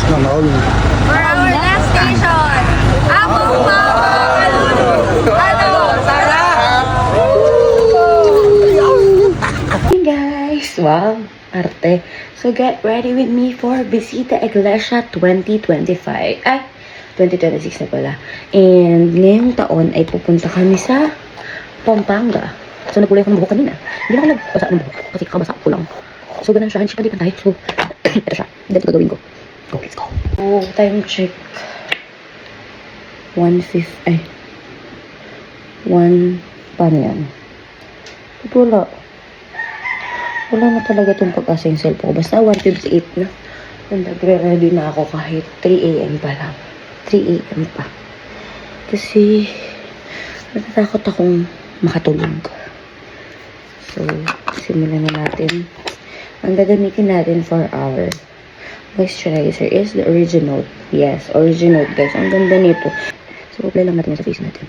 For our next station, Among Mama Sarap! Hey guys! Wow! Arte. So get ready with me for Visita Iglesia 2025. Ay, 2026 na pala. And ngayong taon ay pupunta kami sa Pampanga. So nagkulay akong buhok kanina. Hindi na ako nagbasa ng buhok kasi kakabasa ko lang. So ganun siya. Hindi siya pantay. So, ito siya. Ganito gagawin ko. Go, let's go. Oh, time check. 1:50. Ay. 1. Paano yan? Ito wala. Wala na talaga itong pag-asa yung cellphone ko. Basta 1:58 na. And nagre-ready na ako kahit 3 a.m. pa lang. 3 a.m. pa. Kasi, natatakot akong makatulog. So, simulan na natin. Ang gagamitin natin for our moisturizer is the Original. Yes, Original guys. Ang ganda nito. So, apply lang natin yan sa face natin.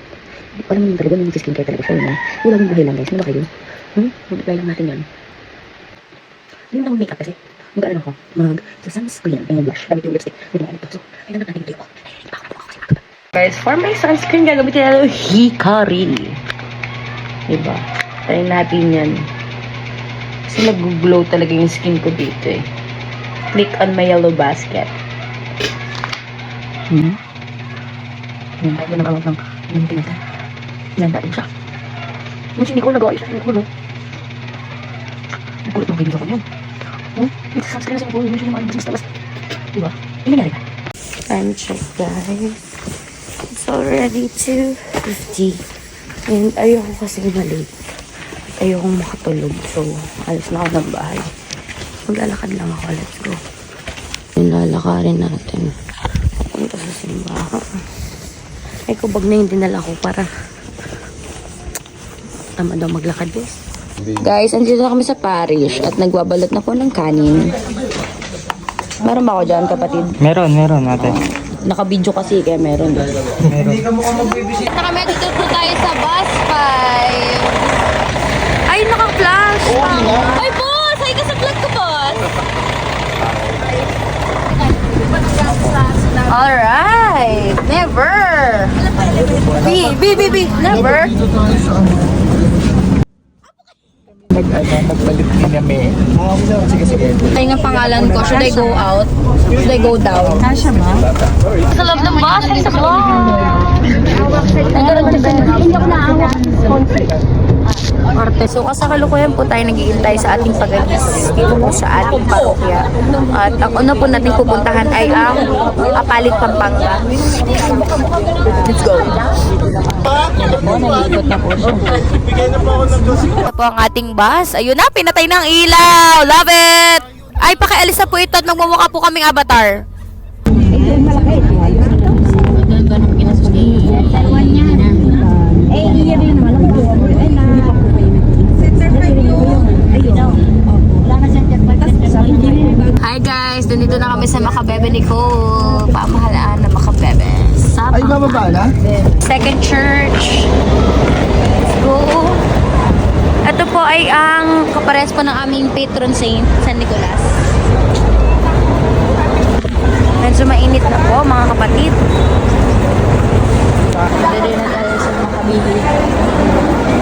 Alam mo naman talaga yung skincare talaga siya yun. Wala mong buhay lang guys. Ano ba kayo? Apply lang natin yan. Hindi mo naman makeup kasi. Mag-ano ako. Sa sunscreen and blush. Gamit yung lipstick. Ganyan ito. So, kailangan natin ito. Guys, for my sunscreen, gagamitin natin yung Hikari. Diba? Try natin yan. Kasi nag-glow talaga yung skin ko dito eh. Click on my yellow basket. Ayaw na nakawag ng pinata. Pinantain siya. Yung hindi ko nagawa isa. Hindi ko, no? Nagkulit ng kaibigan ko yun. Ito sa sunscreen na siya. Hindi siya naman business tapos. Diba? Hindi nangyari ka. Time check guys. It's already 2:50. And ayoko kasi malate. Ayokong makatulog. So, alis na ako ng bahay. Maglalakad lang ako. Let's go. Yung lalakarin natin. Punta sa simbahan. Ay, kubag na yung dinala ko para tama daw maglakad guys. Guys, andito na kami sa parish at nagbabalot na po ng kanin. Meron ba ako dyan, kapatid? Meron ate. Naka-video kasi kaya meron. Meron. Kami dito po tayo sa bus 5. Ay, naka-flash! Ay, boss! Ay, ka sa vlog ko, boss! Alright! Never! B! Never! Magpalit din kami. Sige. Ay, nga pangalan ko. Should I go out? Should I go down? Kasha ba? Sa loob ng bus? Ay, sa vlog! Arte. So, kasakalukuyan po tayo nag-iintay sa ating pag-alis dito po sa ating parokya. At ang una po natin pupuntahan ay ang Apalit, Pampanga. Let's go! Nalilikot na po siya. Ito po ang ating bus. Ayun na, pinatay ng ilaw! Love it! Ay, pakialis na po ito at magmumukha po kaming avatar. Hi guys, dito na kami sa Makabebe ni Cole. Pamahalaan na Makabebe. Ay, bababa na? Second church. Let's go. Ito po ay ang kapares po ng aming patron saint, San Nicolas. Medyo mainit na po mga kapatid. Dali na tayo sa Makabebe.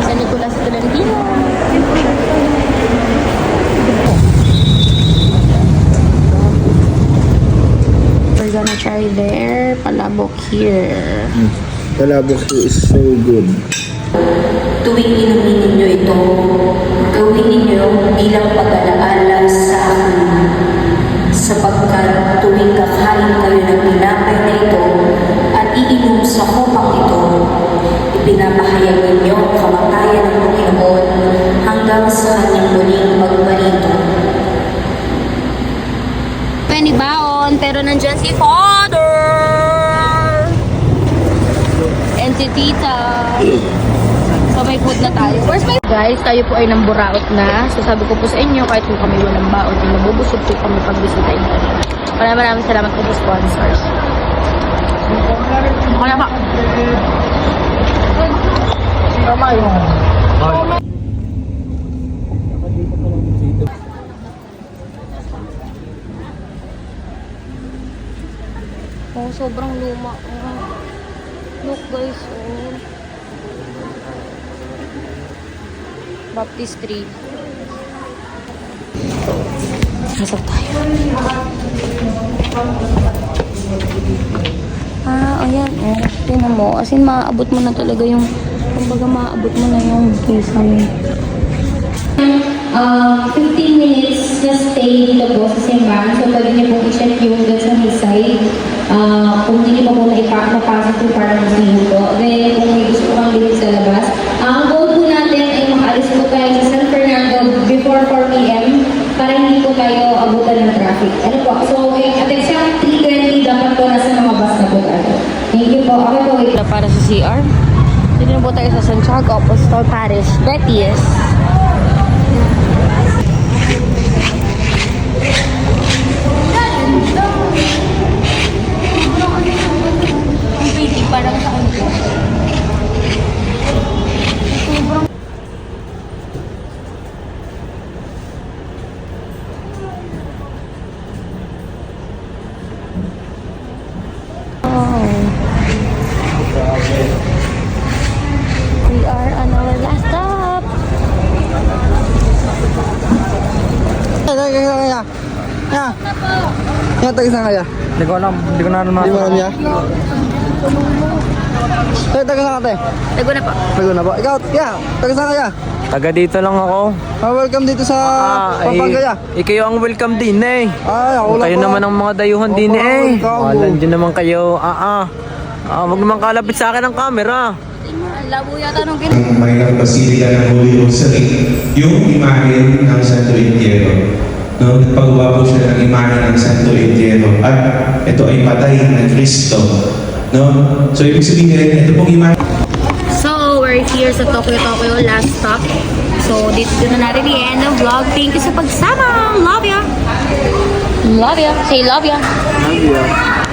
San Nicolas Tolentino. We're gonna try there. Palabok here. Palabok is so good. Tuwing inumin ninyo ito, gawin ninyo bilang pag-alaala sa akin. Sapagkat tuwing kakain kayo ng tinapay na ito at iinom sa kupang ito, ipinapahayag ninyo ang kamatayan ng Panginoon hanggang sa kanyang muling pagparito. Penny baon, pero nandyan si Father! And si Tita. So may food na tayo. Where's my... Guys, tayo po ay namburaot na. So sabi ko po sa inyo, kahit po kami walang baon, ay nabubusog po kami pag-bisitahin kami. Maraming salamat po sa sponsors. Wala ba? Tama yung... Oh, sobrang luma. Oh. Look guys, oh. Baptistry. Pasok tayo. Ayan. Oh, tingnan mo. As in, maaabot mo na talaga yung, kumbaga maaabot mo na yung kisame. 15 minutes na stay dito po sa simbahan. So, pwede niyo pong i-check yung dun sa his side. Kung hindi niyo pa po napasok yung parang gusto po. Then, kung may gusto kang bilhin sa labas. Ang goal po natin ay makaalis po tayo sa San Fernando before 4 p.m. para hindi po tayo abutan ng traffic. Ano po? So, at exact 3:20 dapat po nasa mga bus na po tayo. Thank you po. Okay po, wait. Para sa CR. Dito na po tayo sa Santiago Apostol Parish, Betis. Ang pretty, parang sa kanto. We are on our last stop. Kaya. Kaya taga saan kaya? Hindi ko alam. Hindi ko na alam. Hindi mo alam niya? Taga saan ka te? Tago na po. Taga na po. Ikaw, kaya, taga saan kaya? Taga dito lang ako. Welcome dito sa Pampanga. Kayo ang welcome din eh. Ay, ako lang Kayo po. naman ang mga dayuhan din Opo, eh. welcome. Walan dyan naman kayo. Wag naman kalapit sa akin ang camera. Ang labo yata nung Ang Maynang Basilica ng Holy Rosary, yung imahen ng Santo Entierro. No, nagpagawa po siya ng imahen ng Santo Entierro. At ito ay patay na Kristo. No? So, ibig sabihin, ito pong imahen. So, we're here sa Tokyo, last stop. So, dito na natin the end of vlog. Thank you sa pagsama. Love ya! Love ya! Say love ya! Love you.